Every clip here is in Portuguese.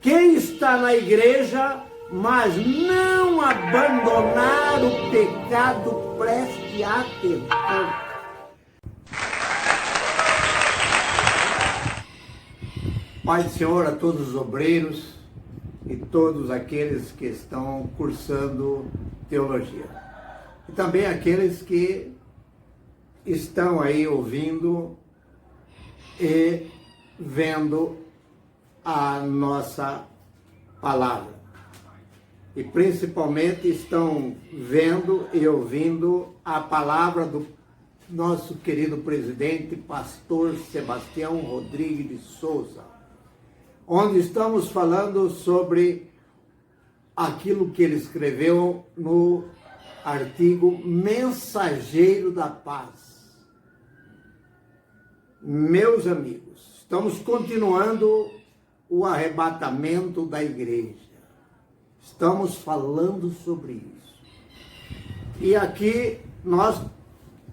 Quem está na igreja, mas não abandonar o pecado, preste atenção. Pai do Senhor a todos os obreiros e todos aqueles que estão cursando teologia. E também aqueles que estão aí ouvindo e vendo a nossa palavra. E principalmente estão vendo e ouvindo a palavra do nosso querido presidente, pastor Sebastião Rodrigues de Souza, onde estamos falando sobre aquilo que ele escreveu no artigo Mensageiro da Paz. Meus amigos, estamos continuando o arrebatamento da igreja. Estamos falando sobre isso. E aqui nós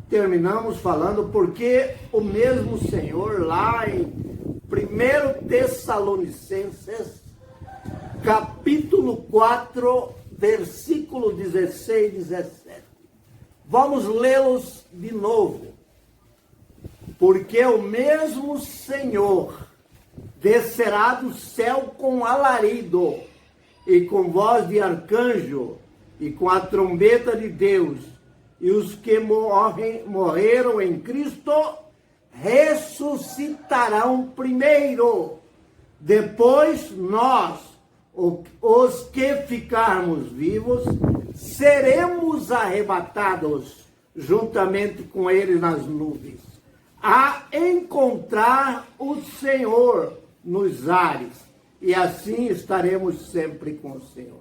terminamos falando porque o mesmo Senhor lá em 1 Tessalonicenses, capítulo 4, versículo 16 e 17. Vamos lê-los de novo. Porque o mesmo Senhor descerá do céu com alarido, e com voz de arcanjo, e com a trombeta de Deus, e os que morreram em Cristo ressuscitarão primeiro. Depois nós, os que ficarmos vivos, seremos arrebatados juntamente com eles nas nuvens, a encontrar o Senhor nos ares, e assim estaremos sempre com o Senhor.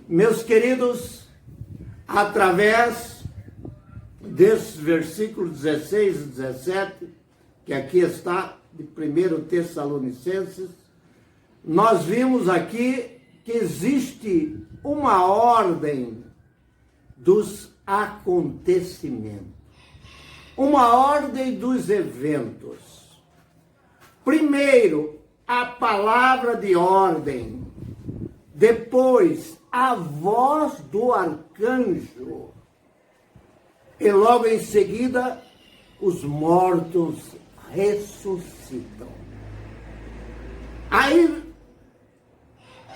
Meus queridos, através desses versículos 16 e 17, que aqui está, de 1 Tessalonicenses, nós vimos aqui que existe uma ordem dos acontecimentos, uma ordem dos eventos. Primeiro, a palavra de ordem, depois a voz do arcanjo, e logo em seguida os mortos ressuscitam. Aí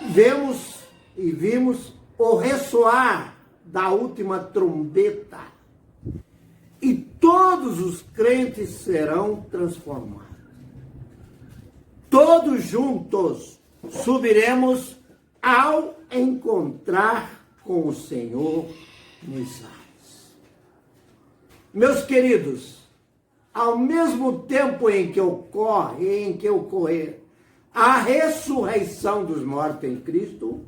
vimos o ressoar da última trombeta, e todos os crentes serão transformados. Todos juntos subiremos ao encontrar com o Senhor nos ares. Meus queridos, ao mesmo tempo em que ocorrer a ressurreição dos mortos em Cristo,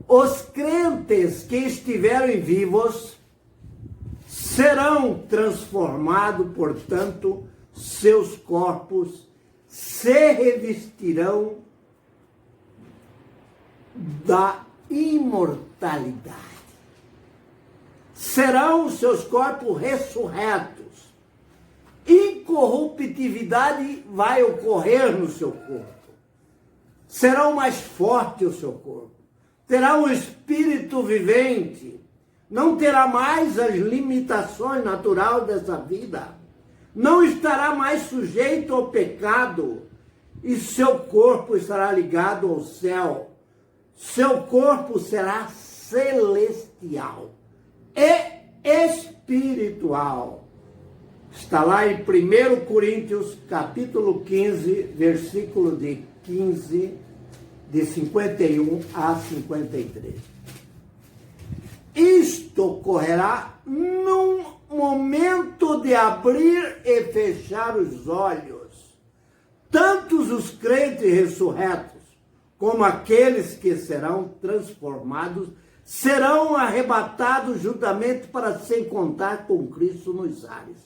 os crentes que estiverem vivos serão transformados, portanto, seus corpos se revestirão da imortalidade. Serão seus corpos ressurretos. Incorruptibilidade vai ocorrer no seu corpo. Será mais forte o seu corpo. Terá um espírito vivente. Não terá mais as limitações naturais dessa vida. Não estará mais sujeito ao pecado. E seu corpo estará ligado ao céu. Seu corpo será celestial e espiritual. Está lá em 1 Coríntios, capítulo 15, versículo de 15, de 51 a 53. Isto ocorrerá num momento de abrir e fechar os olhos. Tantos os crentes ressurretos, como aqueles que serão transformados, serão arrebatados juntamente para se encontrar com Cristo nos ares.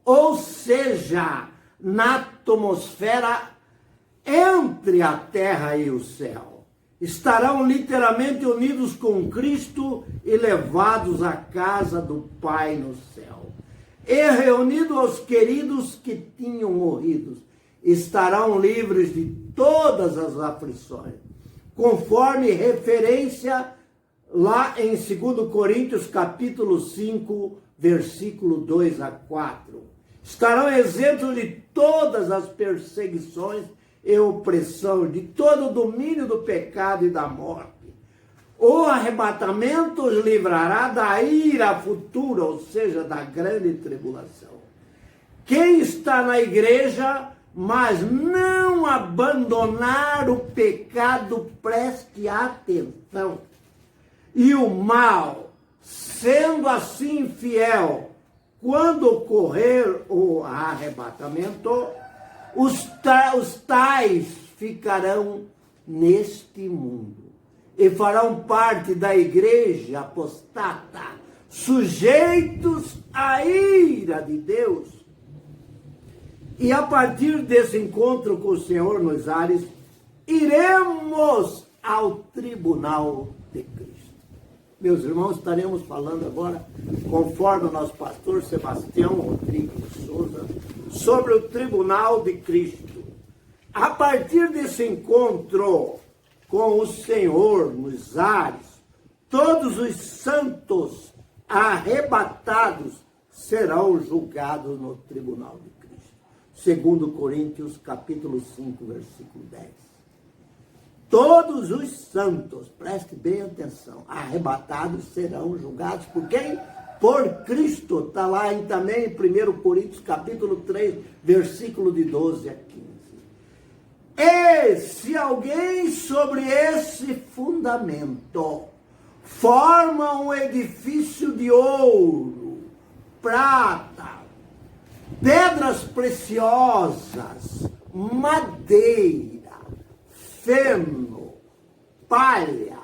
Ou seja, na atmosfera entre a terra e o céu. Estarão literalmente unidos com Cristo e levados à casa do Pai no céu. E reunidos aos queridos que tinham morrido, estarão livres de todas as aflições, conforme referência lá em 2 Coríntios capítulo 5, versículo 2 a 4. Estarão isentos de todas as perseguições e opressão, de todo o domínio do pecado e da morte. O arrebatamento os livrará da ira futura, ou seja, da grande tribulação. Quem está na igreja, mas não abandonar o pecado, preste atenção. E o mal, sendo assim fiel, quando ocorrer o arrebatamento, os tais ficarão neste mundo e farão parte da igreja apostata, sujeitos à ira de Deus. E a partir desse encontro com o Senhor nos ares, iremos ao tribunal de Cristo. Meus irmãos, estaremos falando agora, conforme o nosso pastor Sebastião Rodrigues de Souza, sobre o tribunal de Cristo. A partir desse encontro com o Senhor nos ares, todos os santos arrebatados serão julgados no tribunal de Cristo. 2 Coríntios capítulo 5, versículo 10. Todos os santos, preste bem atenção, arrebatados serão julgados por quem? Por Cristo. Está lá também em 1 Coríntios capítulo 3, versículo de 12 a 15. E se alguém sobre esse fundamento forma um edifício de ouro, prata, pedras preciosas, madeira, feno, palha,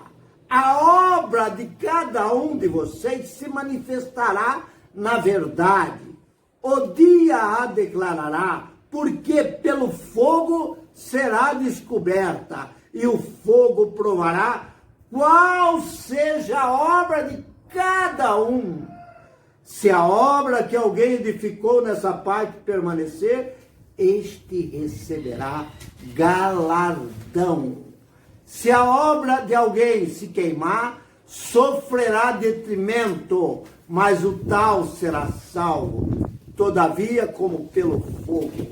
a obra de cada um de vocês se manifestará na verdade. O dia a declarará, porque pelo fogo será descoberta, e o fogo provará qual seja a obra de cada um. Se a obra que alguém edificou nessa parte permanecer, este receberá galardão. Se a obra de alguém se queimar, sofrerá detrimento, mas o tal será salvo, todavia como pelo fogo.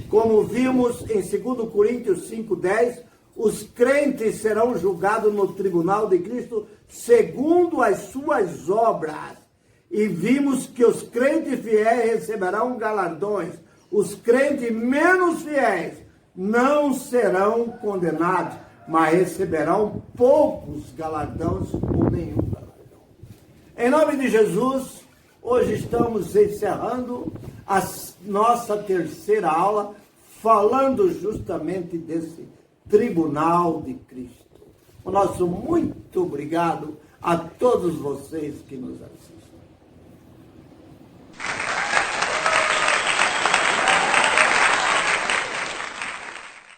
Como vimos em 2 Coríntios 5:10, os crentes serão julgados no tribunal de Cristo segundo as suas obras. E vimos que os crentes fiéis receberão galardões. Os crentes menos fiéis não serão condenados, mas receberão poucos galardões ou nenhum galardão. Em nome de Jesus, hoje estamos encerrando a nossa terceira aula, falando justamente desse tribunal de Cristo. O nosso muito obrigado a todos vocês que nos assistem.